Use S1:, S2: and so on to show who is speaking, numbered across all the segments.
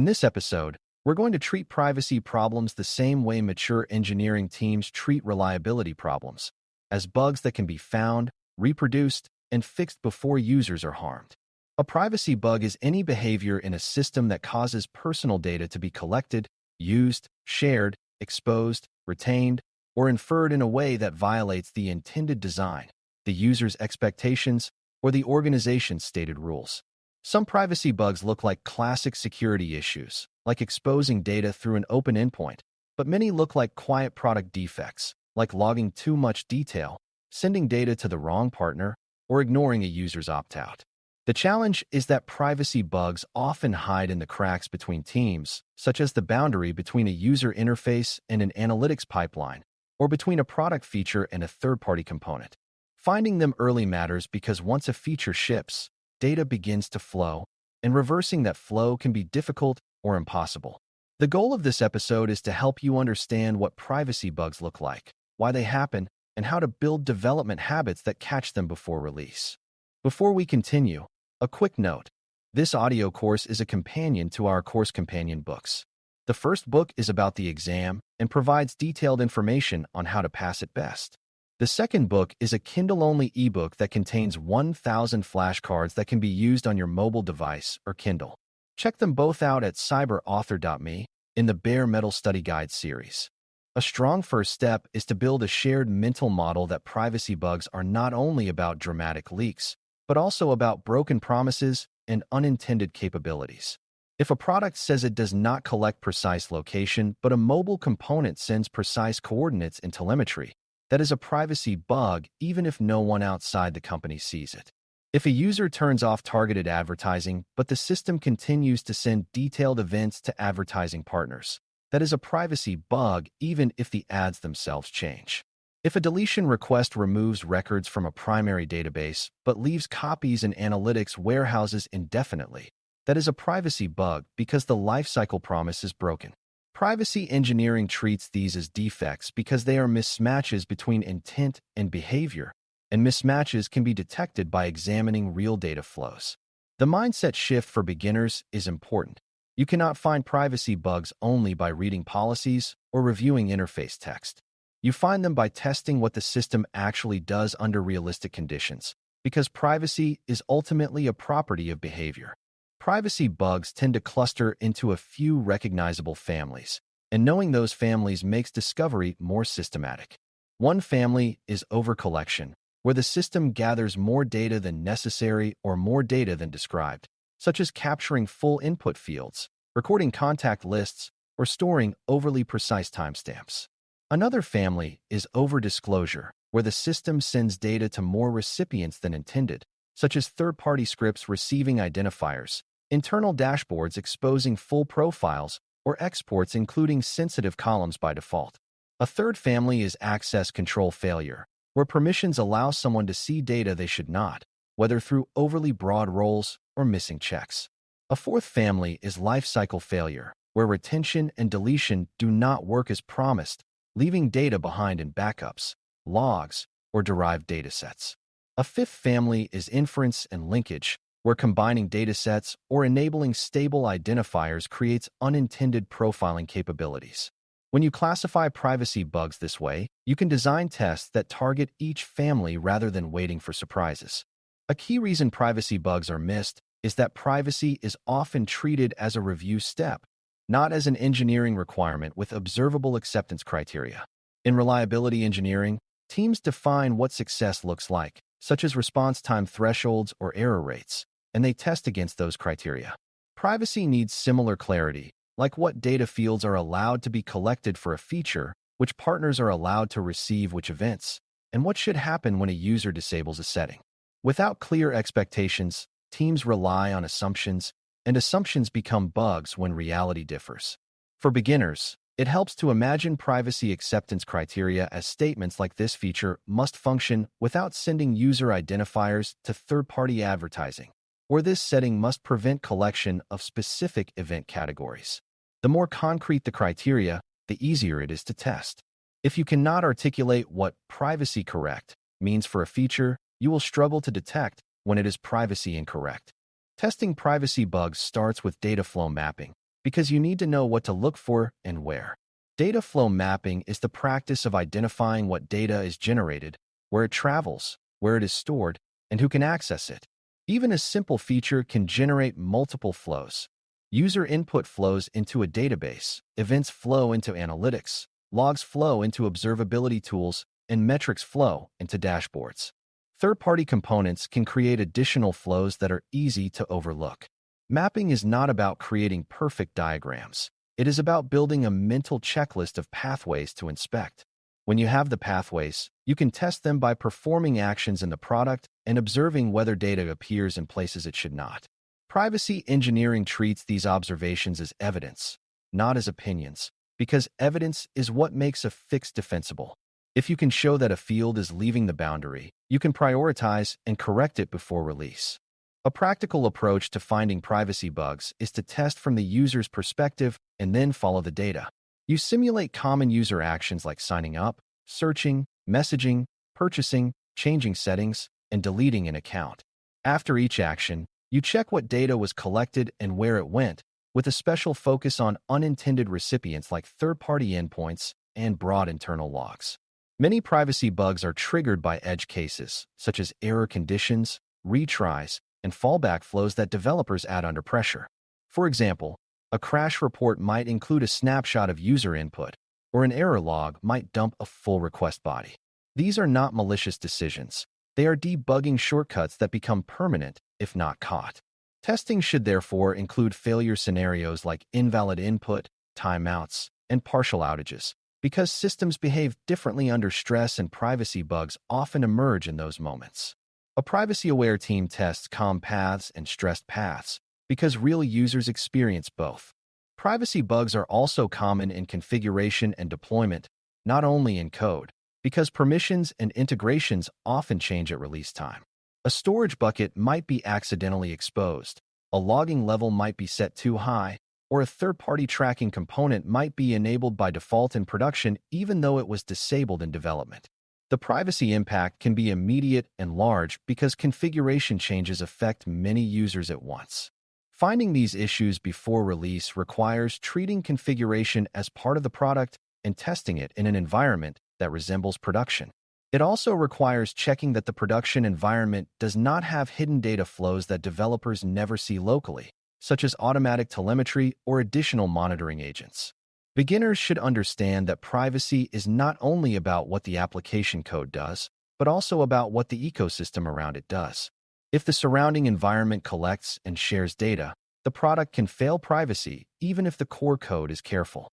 S1: In this episode, we're going to treat privacy problems the same way mature engineering teams treat reliability problems, as bugs that can be found, reproduced, and fixed before users are harmed. A privacy bug is any behavior in a system that causes personal data to be collected, used, shared, exposed, retained, or inferred in a way that violates the intended design, the user's expectations, or the organization's stated rules. Some privacy bugs look like classic security issues, like exposing data through an open endpoint, but many look like quiet product defects, like logging too much detail, sending data to the wrong partner, or ignoring a user's opt-out. The challenge is that privacy bugs often hide in the cracks between teams, such as the boundary between a user interface and an analytics pipeline, or between a product feature and a third-party component. Finding them early matters because once a feature ships, data begins to flow, and reversing that flow can be difficult or impossible. The goal of this episode is to help you understand what privacy bugs look like, why they happen, and how to build development habits that catch them before release. Before we continue, a quick note. This audio course is a companion to our course companion books. The first book is about the exam and provides detailed information on how to pass it best. The second book is a Kindle-only ebook that contains 1,000 flashcards that can be used on your mobile device or Kindle. Check them both out at Cyber.Author.me in the Bare Metal Study Guide series. A strong first step is to build a shared mental model that privacy bugs are not only about dramatic leaks, but also about broken promises and unintended capabilities. If a product says it does not collect precise location, but a mobile component sends precise coordinates in telemetry, that is a privacy bug even if no one outside the company sees it. If a user turns off targeted advertising, but the system continues to send detailed events to advertising partners, that is a privacy bug even if the ads themselves change. If a deletion request removes records from a primary database but leaves copies in analytics warehouses indefinitely, that is a privacy bug because the lifecycle promise is broken. Privacy engineering treats these as defects because they are mismatches between intent and behavior, and mismatches can be detected by examining real data flows. The mindset shift for beginners is important. You cannot find privacy bugs only by reading policies or reviewing interface text. You find them by testing what the system actually does under realistic conditions, because privacy is ultimately a property of behavior. Privacy bugs tend to cluster into a few recognizable families, and knowing those families makes discovery more systematic. One family is overcollection, where the system gathers more data than necessary or more data than described, such as capturing full input fields, recording contact lists, or storing overly precise timestamps. Another family is over-disclosure, where the system sends data to more recipients than intended, such as third-party scripts receiving identifiers, internal dashboards exposing full profiles, or exports including sensitive columns by default. A third family is access control failure, where permissions allow someone to see data they should not, whether through overly broad roles or missing checks. A fourth family is lifecycle failure, where retention and deletion do not work as promised, leaving data behind in backups, logs, or derived datasets. A fifth family is inference and linkage, where combining datasets or enabling stable identifiers creates unintended profiling capabilities. When you classify privacy bugs this way, you can design tests that target each family rather than waiting for surprises. A key reason privacy bugs are missed is that privacy is often treated as a review step, not as an engineering requirement with observable acceptance criteria. In reliability engineering, teams define what success looks like, such as response time thresholds or error rates, and they test against those criteria. Privacy needs similar clarity, like what data fields are allowed to be collected for a feature, which partners are allowed to receive which events, and what should happen when a user disables a setting. Without clear expectations, teams rely on assumptions, and assumptions become bugs when reality differs. For beginners, it helps to imagine privacy acceptance criteria as statements like this feature must function without sending user identifiers to third-party advertising, or this setting must prevent collection of specific event categories. The more concrete the criteria, the easier it is to test. If you cannot articulate what privacy correct means for a feature, you will struggle to detect when it is privacy incorrect. Testing privacy bugs starts with data flow mapping, because you need to know what to look for and where. Data flow mapping is the practice of identifying what data is generated, where it travels, where it is stored, and who can access it. Even a simple feature can generate multiple flows. User input flows into a database, events flow into analytics, logs flow into observability tools, and metrics flow into dashboards. Third-party components can create additional flows that are easy to overlook. Mapping is not about creating perfect diagrams. It is about building a mental checklist of pathways to inspect. When you have the pathways, you can test them by performing actions in the product and observing whether data appears in places it should not. Privacy engineering treats these observations as evidence, not as opinions, because evidence is what makes a fix defensible. If you can show that a field is leaving the boundary, you can prioritize and correct it before release. A practical approach to finding privacy bugs is to test from the user's perspective and then follow the data. You simulate common user actions like signing up, searching, messaging, purchasing, changing settings, and deleting an account. After each action, you check what data was collected and where it went, with a special focus on unintended recipients like third-party endpoints and broad internal logs. Many privacy bugs are triggered by edge cases, such as error conditions, retries, and fallback flows that developers add under pressure. For example, a crash report might include a snapshot of user input, or an error log might dump a full request body. These are not malicious decisions. They are debugging shortcuts that become permanent if not caught. Testing should therefore include failure scenarios like invalid input, timeouts, and partial outages, because systems behave differently under stress and privacy bugs often emerge in those moments. A privacy-aware team tests calm paths and stressed paths because real users experience both. Privacy bugs are also common in configuration and deployment, not only in code, because permissions and integrations often change at release time. A storage bucket might be accidentally exposed, a logging level might be set too high, or a third-party tracking component might be enabled by default in production even though it was disabled in development. The privacy impact can be immediate and large because configuration changes affect many users at once. Finding these issues before release requires treating configuration as part of the product and testing it in an environment that resembles production. It also requires checking that the production environment does not have hidden data flows that developers never see locally, such as automatic telemetry or additional monitoring agents. Beginners should understand that privacy is not only about what the application code does, but also about what the ecosystem around it does. If the surrounding environment collects and shares data, the product can fail privacy even if the core code is careful.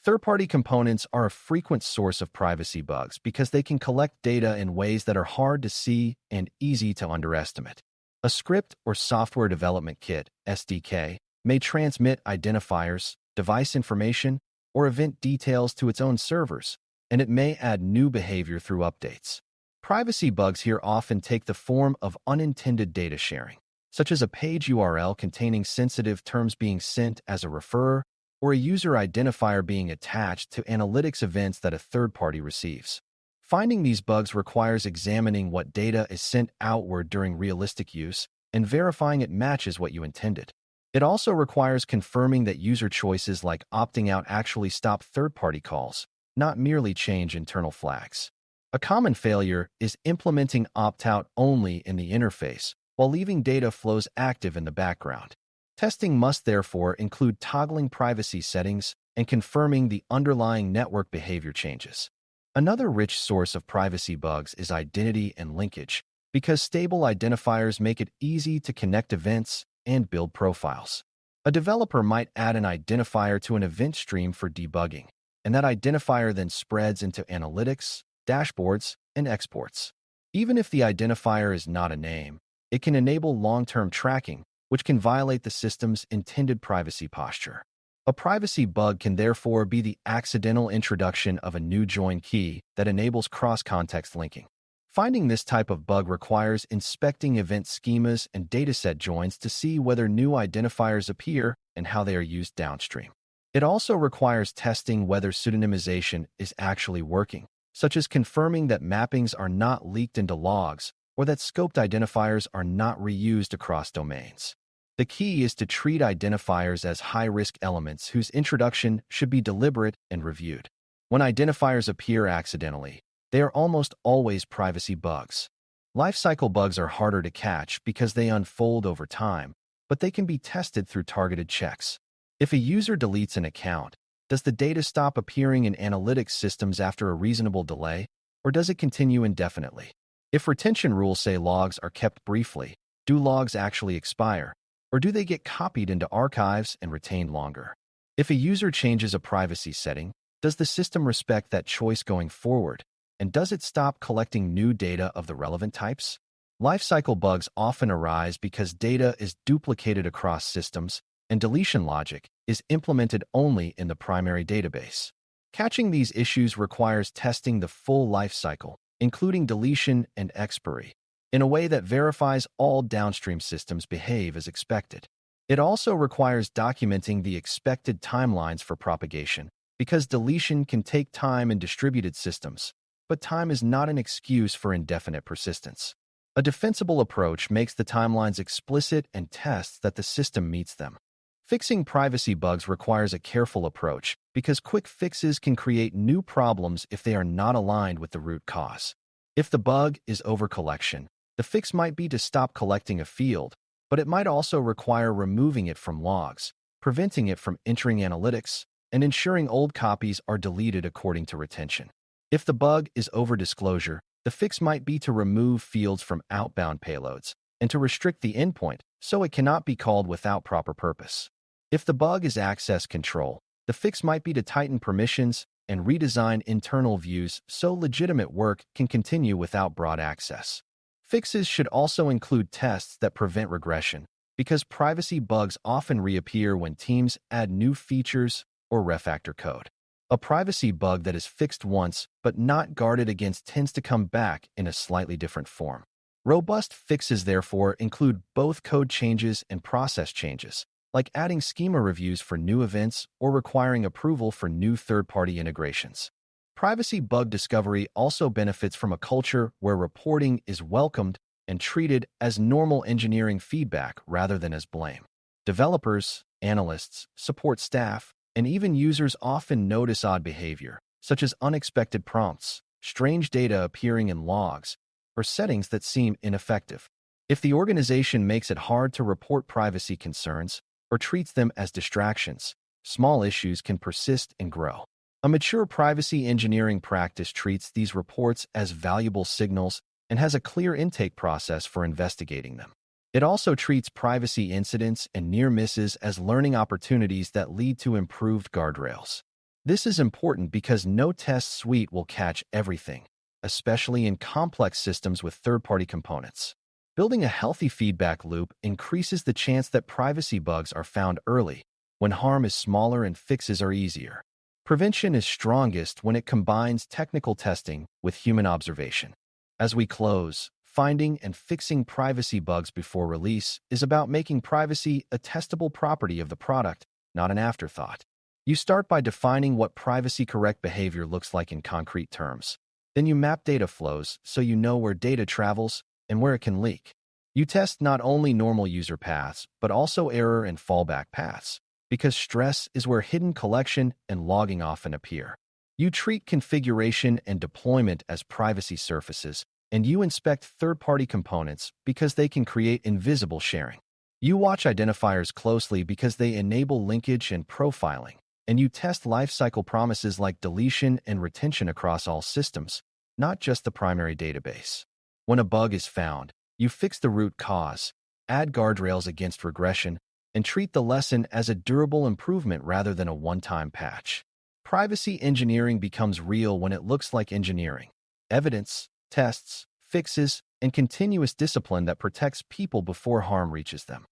S1: Third-party components are a frequent source of privacy bugs because they can collect data in ways that are hard to see and easy to underestimate. A script or software development kit, SDK, may transmit identifiers, device information, or event details to its own servers, and it may add new behavior through updates. Privacy bugs here often take the form of unintended data sharing, such as a page URL containing sensitive terms being sent as a referrer, or a user identifier being attached to analytics events that a third party receives. Finding these bugs requires examining what data is sent outward during realistic use and verifying it matches what you intended. It also requires confirming that user choices like opting out actually stop third-party calls, not merely change internal flags. A common failure is implementing opt-out only in the interface while leaving data flows active in the background. Testing must therefore include toggling privacy settings and confirming the underlying network behavior changes. Another rich source of privacy bugs is identity and linkage, because stable identifiers make it easy to connect events and build profiles. A developer might add an identifier to an event stream for debugging, and that identifier then spreads into analytics, dashboards, and exports. Even if the identifier is not a name, it can enable long-term tracking, which can violate the system's intended privacy posture. A privacy bug can therefore be the accidental introduction of a new join key that enables cross-context linking. Finding this type of bug requires inspecting event schemas and dataset joins to see whether new identifiers appear and how they are used downstream. It also requires testing whether pseudonymization is actually working, such as confirming that mappings are not leaked into logs or that scoped identifiers are not reused across domains. The key is to treat identifiers as high-risk elements whose introduction should be deliberate and reviewed. When identifiers appear accidentally, they are almost always privacy bugs. Lifecycle bugs are harder to catch because they unfold over time, but they can be tested through targeted checks. If a user deletes an account, does the data stop appearing in analytics systems after a reasonable delay, or does it continue indefinitely? If retention rules say logs are kept briefly, do logs actually expire, or do they get copied into archives and retained longer? If a user changes a privacy setting, does the system respect that choice going forward, and does it stop collecting new data of the relevant types? Lifecycle bugs often arise because data is duplicated across systems, and deletion logic is implemented only in the primary database. Catching these issues requires testing the full lifecycle, including deletion and expiry, in a way that verifies all downstream systems behave as expected. It also requires documenting the expected timelines for propagation, because deletion can take time in distributed systems, but time is not an excuse for indefinite persistence. A defensible approach makes the timelines explicit and tests that the system meets them. Fixing privacy bugs requires a careful approach because quick fixes can create new problems if they are not aligned with the root cause. If the bug is overcollection, the fix might be to stop collecting a field, but it might also require removing it from logs, preventing it from entering analytics, and ensuring old copies are deleted according to retention. If the bug is overdisclosure, the fix might be to remove fields from outbound payloads and to restrict the endpoint so it cannot be called without proper purpose. If the bug is access control, the fix might be to tighten permissions and redesign internal views so legitimate work can continue without broad access. Fixes should also include tests that prevent regression, because privacy bugs often reappear when teams add new features or refactor code. A privacy bug that is fixed once but not guarded against tends to come back in a slightly different form. Robust fixes, therefore, include both code changes and process changes, like adding schema reviews for new events or requiring approval for new third-party integrations. Privacy bug discovery also benefits from a culture where reporting is welcomed and treated as normal engineering feedback rather than as blame. Developers, analysts, support staff, and even users often notice odd behavior, such as unexpected prompts, strange data appearing in logs, or settings that seem ineffective. If the organization makes it hard to report privacy concerns or treats them as distractions, small issues can persist and grow. A mature privacy engineering practice treats these reports as valuable signals and has a clear intake process for investigating them. It also treats privacy incidents and near misses as learning opportunities that lead to improved guardrails. This is important because no test suite will catch everything, especially in complex systems with third-party components. Building a healthy feedback loop increases the chance that privacy bugs are found early, when harm is smaller and fixes are easier. Prevention is strongest when it combines technical testing with human observation. As we close, finding and fixing privacy bugs before release is about making privacy a testable property of the product, not an afterthought. You start by defining what privacy-correct behavior looks like in concrete terms. Then you map data flows so you know where data travels and where it can leak. You test not only normal user paths, but also error and fallback paths, because stress is where hidden collection and logging often appear. You treat configuration and deployment as privacy surfaces, and you inspect third-party components because they can create invisible sharing. You watch identifiers closely because they enable linkage and profiling, and you test lifecycle promises like deletion and retention across all systems, not just the primary database. When a bug is found, you fix the root cause, add guardrails against regression, and treat the lesson as a durable improvement rather than a one-time patch. Privacy engineering becomes real when it looks like engineering: evidence, tests, fixes, and continuous discipline that protects people before harm reaches them.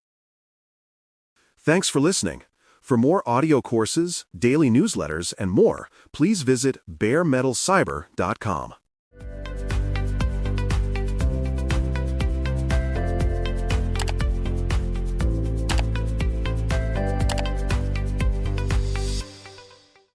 S2: Thanks for listening. For more audio courses, daily newsletters, and more, please visit BareMetalCyber.com.